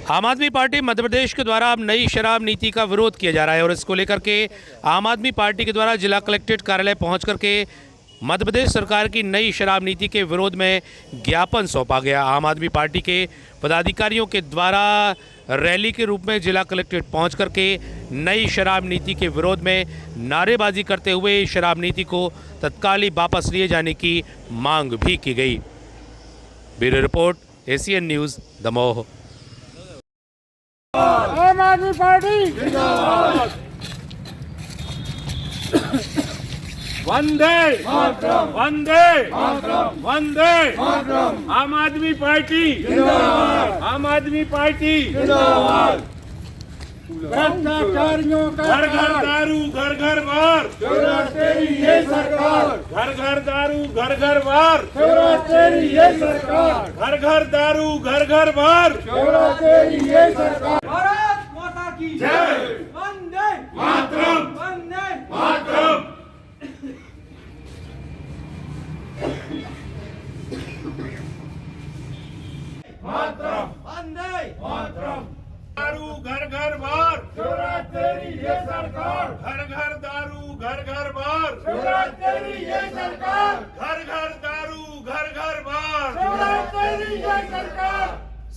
आम आदमी पार्टी मध्य प्रदेश के द्वारा अब नई शराब नीति का विरोध किया जा रहा है और इसको लेकर के आम आदमी पार्टी के द्वारा जिला कलेक्ट्रेट कार्यालय पहुंच करके मध्य प्रदेश सरकार की नई शराब नीति के विरोध में ज्ञापन सौंपा गया। आम आदमी पार्टी के पदाधिकारियों के द्वारा रैली के रूप में जिला कलेक्ट्रेट पहुंच करके नई शराब नीति के विरोध में नारेबाजी करते हुए शराब नीति को तत्काल ही वापस लिए जाने की मांग भी की गई। Bureau report, ACN news, Damoh. आम आदमी पार्टी जिंदाबाद। वंदे वंदे वंदे आम आदमी पार्टी जिंदाबाद। आम आदमी पार्टी जिंदाबाद। भ्रष्टाचारियों का घर घर दारू घर घर वार, तेरी ये सरकार, घर घर दारू घर घर वार, तेरी ये सरकार, घर घर दारू घर घर वार, तेरी ये सरकार। भारत माता की जय। वंदे मातरम वंदे मातरम। वंदे दारू घर घर वार, तेरी ये सरकार, घर घर दारू घर घर वार, तेरी ये सरकार, घर घर दारू घर घर वार। तेरी ये सरकार।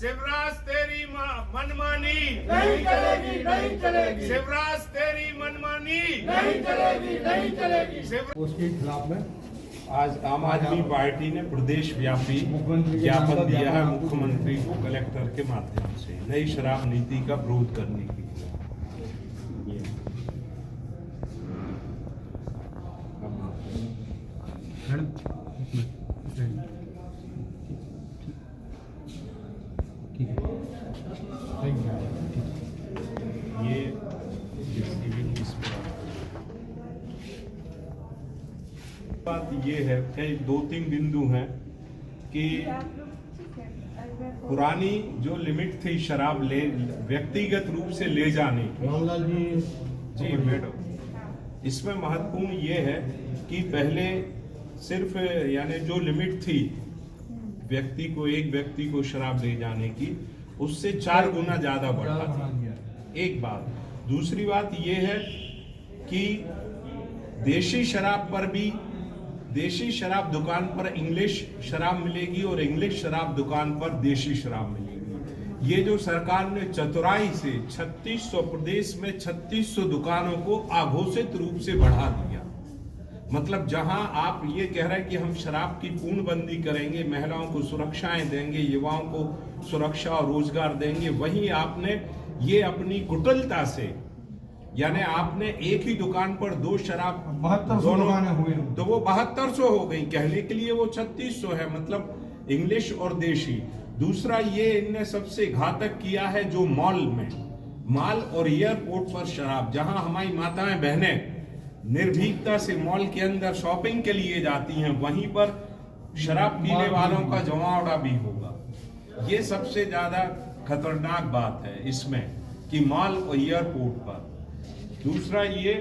शिवराज तेरी मनमानी नहीं चलेगी, नहीं चलेगी, शिवराज तेरी मनमानी नहीं चलेगी, नहीं चलेगी। उसके खिलाफ में आज आम आदमी पार्टी ने प्रदेश व्यापी ज्ञापन दिया है मुख्यमंत्री को कलेक्टर के माध्यम से नई शराब नीति का विरोध करने के लिए। ये बात ये है कई दो तीन बिंदु हैं कि पुरानी जो लिमिट थी शराब ले व्यक्तिगत रूप से ले जाने की, रामलाल जी मैडम, इसमें महत्वपूर्ण ये है कि पहले सिर्फ यानी जो लिमिट थी एक व्यक्ति को शराब ले जाने की, उससे 4 गुना ज्यादा बढ़ा था। एक बात। दूसरी बात ये है कि देशी शराब पर भी, देशी शराब दुकान पर इंग्लिश शराब मिलेगी और इंग्लिश शराब दुकान पर देशी शराब मिलेगी। ये जो सरकार ने चतुराई से 3600 प्रदेश में 3600 दुकानों को अघोषित रूप से बढ़ा दिया। मतलब जहां आप ये कह रहे हैं कि हम शराब की पूर्णबंदी करेंगे, महिलाओं को सुरक्षाएं देंगे, युवाओं को सुरक्षा और रोजगार देंगे, वहीं आपने ये अपनी कुटिलता से, यानी आपने एक ही दुकान पर 2 शराब 7200 दुकानें हुई, तो वो 7200 हो गई। कहने के लिए वो 3600 है, मतलब इंग्लिश और देशी। दूसरा ये इनने सबसे घातक किया है जो मॉल और एयरपोर्ट पर शराब, जहां हमारी माताएं बहनें निर्भीकता से मॉल के अंदर शॉपिंग के लिए जाती हैं, वहीं पर शराब पीने वालों का जमावड़ा भी होगा। ये सबसे ज्यादा खतरनाक बात है इसमें कि मॉल और एयरपोर्ट पर। दूसरा ये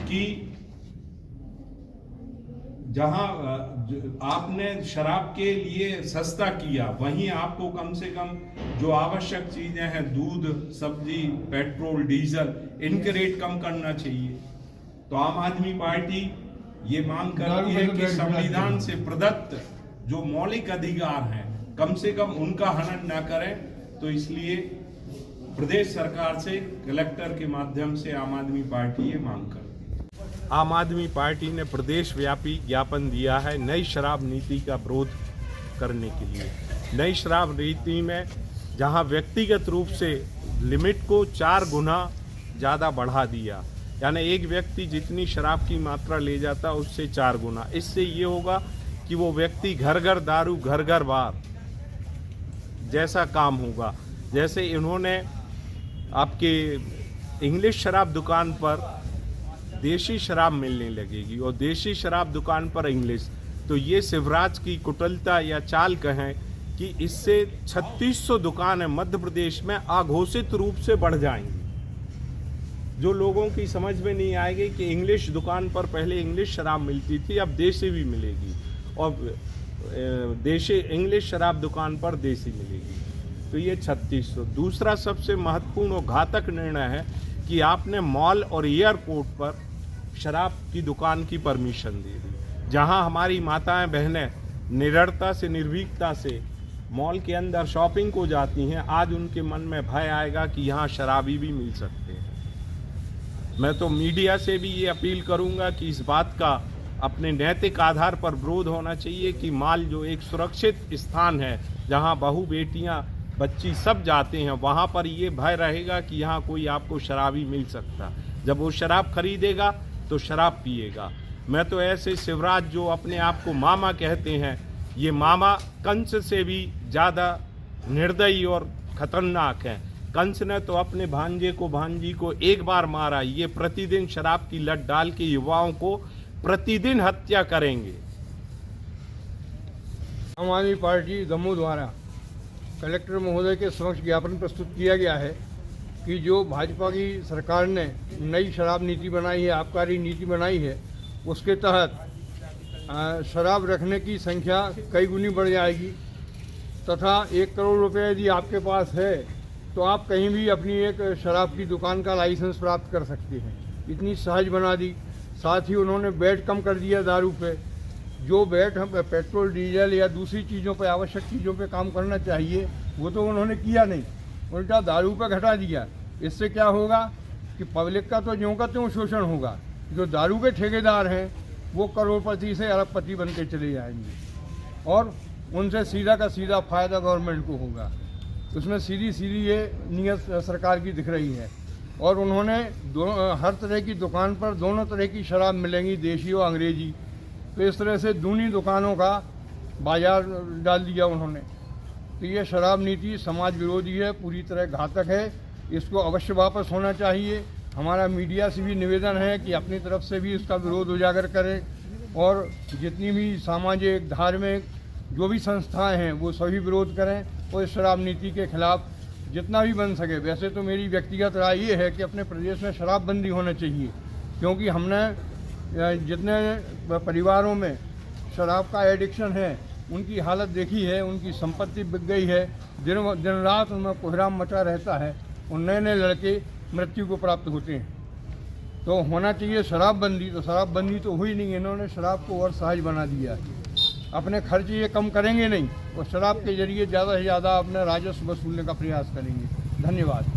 कि जहां आपने शराब के लिए सस्ता किया, वहीं आपको कम से कम जो आवश्यक चीजें हैं, दूध, सब्जी, पेट्रोल, डीजल, इनके रेट कम करना चाहिए। तो आम आदमी पार्टी ये मांग करती है कि संविधान से प्रदत्त जो मौलिक अधिकार हैं, कम से कम उनका हनन न करें। तो इसलिए प्रदेश सरकार से कलेक्टर के माध्यम से आम आदमी पार्टी ये मांग करती है। आम आदमी पार्टी ने प्रदेश व्यापी ज्ञापन दिया है नई शराब नीति का विरोध करने के लिए। नई शराब नीति में जहां व्यक्तिगत रूप से लिमिट को 4 गुना ज़्यादा बढ़ा दिया, यानी एक व्यक्ति जितनी शराब की मात्रा ले जाता उससे 4 गुना। इससे ये होगा कि वो व्यक्ति घर घर दारू घर घर वार जैसा काम होगा। जैसे इन्होंने आपके इंग्लिश शराब दुकान पर देशी शराब मिलने लगेगी और देशी शराब दुकान पर इंग्लिश, तो ये शिवराज की कुटिलता या चाल कहें कि इससे 3600 दुकानें मध्य प्रदेश में अघोषित रूप से बढ़ जाएंगी। जो लोगों की समझ में नहीं आएगी कि इंग्लिश दुकान पर पहले इंग्लिश शराब मिलती थी, अब देसी भी मिलेगी, और देशी इंग्लिश शराब दुकान पर देसी मिलेगी। तो ये 3600। दूसरा सबसे महत्वपूर्ण और घातक निर्णय है कि आपने मॉल और एयरपोर्ट पर शराब की दुकान की परमिशन दे दी। जहां हमारी माताएं बहनें निडरता से निर्भीकता से मॉल के अंदर शॉपिंग को जाती हैं, आज उनके मन में भय आएगा कि यहाँ शराबी भी मिल सकते हैं। मैं तो मीडिया से भी ये अपील करूंगा कि इस बात का अपने नैतिक आधार पर विरोध होना चाहिए कि मॉल जो एक सुरक्षित स्थान है जहां बहू बेटियां बच्ची सब जाते हैं, वहां पर ये भय रहेगा कि यहाँ कोई आपको शराबी मिल सकता। जब वो शराब खरीदेगा तो शराब पिएगा। मैं तो ऐसे शिवराज जो अपने आप को मामा कहते हैं, ये मामा कंस से भी ज़्यादा निर्दयी और खतरनाक हैं। कंस ने तो अपने भांजे को भांजी को एक बार मारा, ये प्रतिदिन शराब की लत डाल के युवाओं को प्रतिदिन हत्या करेंगे। आम आदमी पार्टी दमोह द्वारा कलेक्टर महोदय के समक्ष ज्ञापन प्रस्तुत किया गया है कि जो भाजपा की सरकार ने नई शराब नीति बनाई है, आबकारी नीति बनाई है, उसके तहत शराब रखने की संख्या कई गुनी बढ़ जाएगी तथा 1 करोड़ रुपए यदि आपके पास है तो आप कहीं भी अपनी एक शराब की दुकान का लाइसेंस प्राप्त कर सकते हैं। इतनी सहज बना दी। साथ ही उन्होंने वैट कम कर दिया दारू पे। जो वैट हम पेट्रोल डीजल या दूसरी चीज़ों पे आवश्यक चीज़ों पे काम करना चाहिए वो तो उन्होंने किया नहीं, उल्टा दारू पे घटा दिया। इससे क्या होगा कि पब्लिक का तो ज्यों का त्यों शोषण होगा। जो दारू के ठेकेदार हैं वो करोड़पति से अरबपति बन के चले जाएंगे और उनसे सीधा का सीधा फायदा गवर्नमेंट को होगा। उसमें सीधी ये नीयत सरकार की दिख रही है। और उन्होंने हर तरह की दुकान पर दोनों तरह की शराब मिलेंगी, देशी और अंग्रेजी। तो इस तरह से दूनी दुकानों का बाजार डाल दिया उन्होंने। तो ये शराब नीति समाज विरोधी है, पूरी तरह घातक है। इसको अवश्य वापस होना चाहिए। हमारा मीडिया से भी निवेदन है कि अपनी तरफ से भी इसका विरोध उजागर करें और जितनी भी सामाजिक धार्मिक जो भी संस्थाएं हैं वो सभी विरोध करें और इस शराब नीति के खिलाफ जितना भी बन सके। वैसे तो मेरी व्यक्तिगत राय ये है कि अपने प्रदेश में शराबबंदी होना चाहिए, क्योंकि हमने जितने परिवारों में शराब का एडिक्शन है उनकी हालत देखी है, उनकी संपत्ति बिक गई है, दिन रात उनमें कोहराम मचा रहता है और नए नए लड़के मृत्यु को प्राप्त होते हैं। तो होना चाहिए शराबबंदी। तो शराबबंदी तो हुई नहीं, इन्होंने शराब को और सहज बना दिया। अपने खर्च ये कम करेंगे नहीं और शराब के जरिए ज़्यादा से ज़्यादा अपना राजस्व वसूलने का प्रयास करेंगे। धन्यवाद।